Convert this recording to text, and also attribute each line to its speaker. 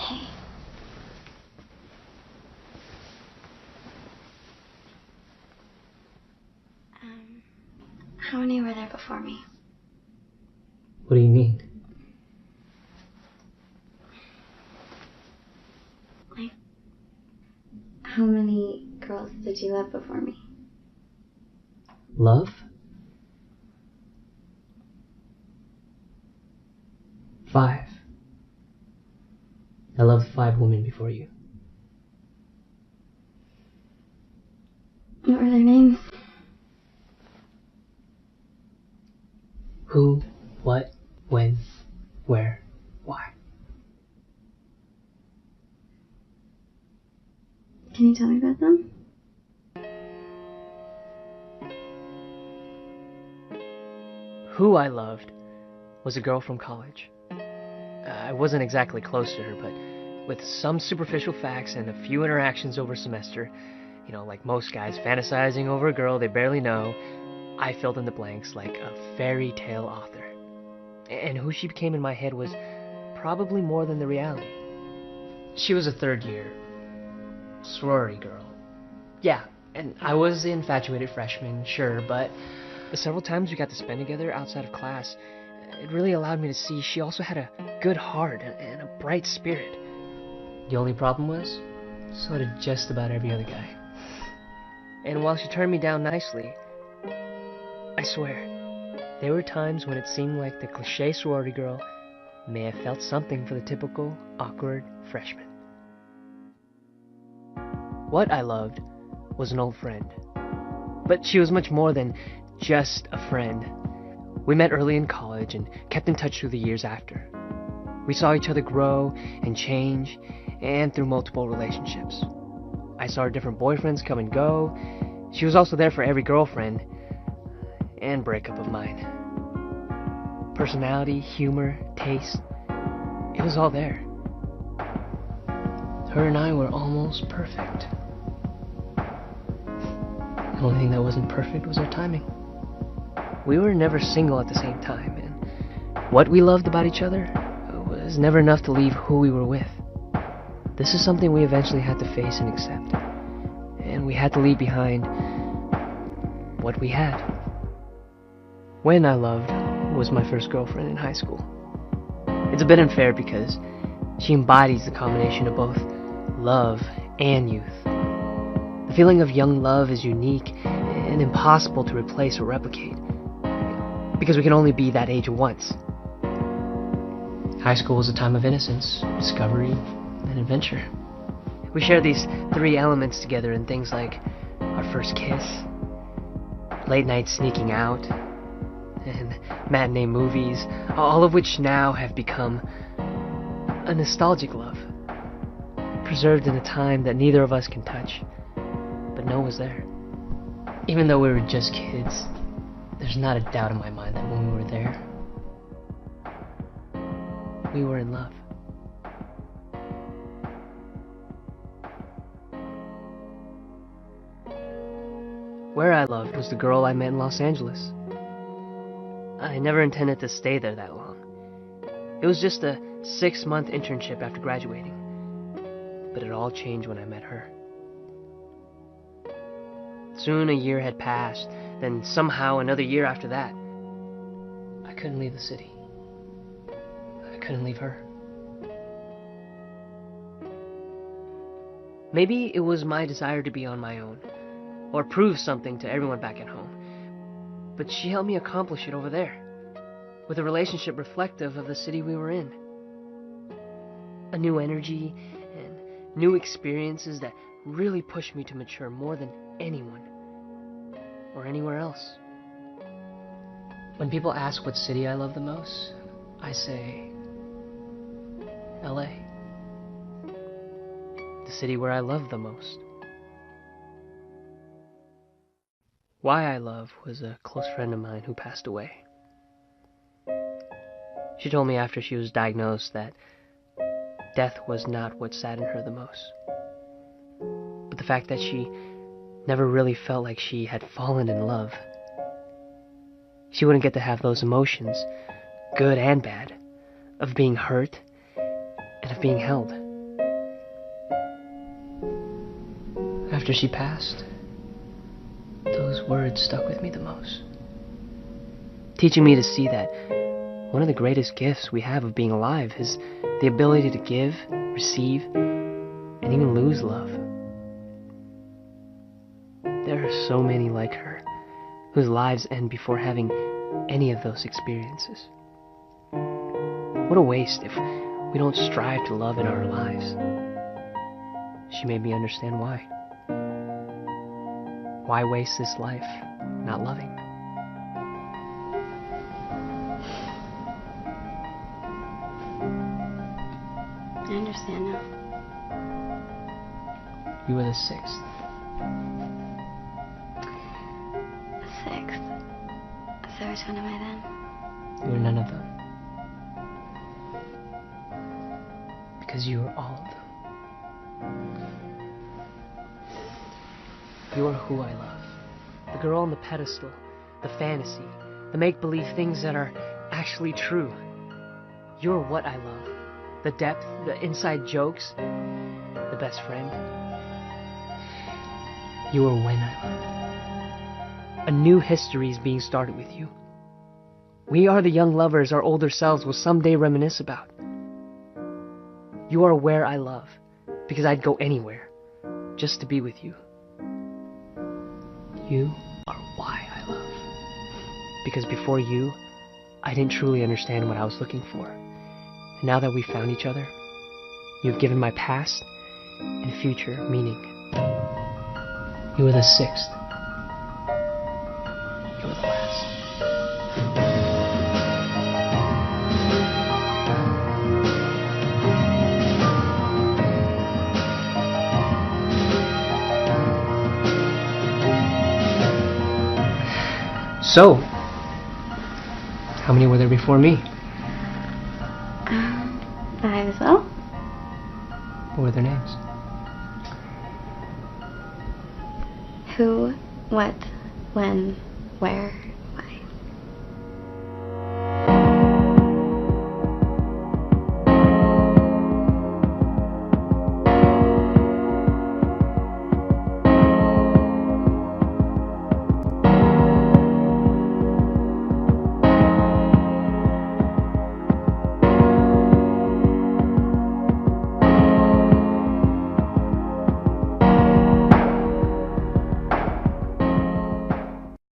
Speaker 1: Hey. How many were there before me?
Speaker 2: What do you mean?
Speaker 1: Like, how many girls did you love before me?
Speaker 2: Love? 5. I loved 5 women before you.
Speaker 1: What were their names?
Speaker 2: Who, what, when, where, why.
Speaker 1: Can you tell me about them?
Speaker 2: Who I loved was a girl from college. I wasn't exactly close to her, but with some superficial facts and a few interactions over a semester, you know, like most guys fantasizing over a girl they barely know, I filled in the blanks like a fairy tale author. And who she became in my head was probably more than the reality. She was a third-year sorority girl. Yeah, and I was the infatuated freshman, sure, but the several times we got to spend together outside of class, it really allowed me to see she also had a good heart and a bright spirit. The only problem was, so did just about every other guy. And while she turned me down nicely, I swear, there were times when it seemed like the cliché sorority girl may have felt something for the typical awkward freshman. What I loved was an old friend. But she was much more than just a friend. We met early in college and kept in touch through the years after. We saw each other grow and change, and through multiple relationships. I saw her different boyfriends come and go. She was also there for every girlfriend and breakup of mine. Personality, humor, taste, it was all there. Her and I were almost perfect. The only thing that wasn't perfect was our timing. We were never single at the same time, and what we loved about each other was never enough to leave who we were with. This is something we eventually had to face and accept, and we had to leave behind what we had. When I loved was my first girlfriend in high school. It's a bit unfair because she embodies the combination of both love and youth. The feeling of young love is unique and impossible to replace or replicate, because we can only be that age once. High school was a time of innocence, discovery, and adventure. We shared these 3 elements together in things like our first kiss, late night sneaking out, and matinee movies, all of which now have become a nostalgic love, preserved in a time that neither of us can touch, but know was there. Even though we were just kids, there's not a doubt in my mind that when we were there, we were in love. Where I loved was the girl I met in Los Angeles. I never intended to stay there that long. It was just a 6-month internship after graduating, but it all changed when I met her. Soon a year had passed, then somehow another year after that. I couldn't leave the city. I couldn't leave her. Maybe it was my desire to be on my own, or prove something to everyone back at home. But she helped me accomplish it over there, with a relationship reflective of the city we were in. A new energy and new experiences that really pushed me to mature more than anyone or anywhere else. When people ask what city I love the most, I say LA. The city where I love the most. Why I love was a close friend of mine who passed away. She told me after she was diagnosed that death was not what saddened her the most, but the fact that she never really felt like she had fallen in love. She wouldn't get to have those emotions, good and bad, of being hurt and of being held. After she passed, those words stuck with me the most, teaching me to see that one of the greatest gifts we have of being alive is the ability to give, receive, and even lose love. There are so many like her whose lives end before having any of those experiences. What a waste if we don't strive to love in our lives. She made me understand why. Why waste this life not loving?
Speaker 1: I understand now.
Speaker 2: You were the sixth.
Speaker 1: The sixth. So which one am I then?
Speaker 2: You were none of them. Because you were all of them. You are who I love. The girl on the pedestal, the fantasy, the make-believe things that are actually true. You're what I love. The depth, the inside jokes, the best friend. You are when I love. A new history is being started with you. We are the young lovers our older selves will someday reminisce about. You are where I love, because I'd go anywhere just to be with you. You are why I love. Because before you, I didn't truly understand what I was looking for. And now that we've found each other, you've given my past and future meaning. You were the sixth. You were the last. So, how many were there before me?
Speaker 1: 5 as well.
Speaker 2: What were their names?
Speaker 1: Who, what, when, where.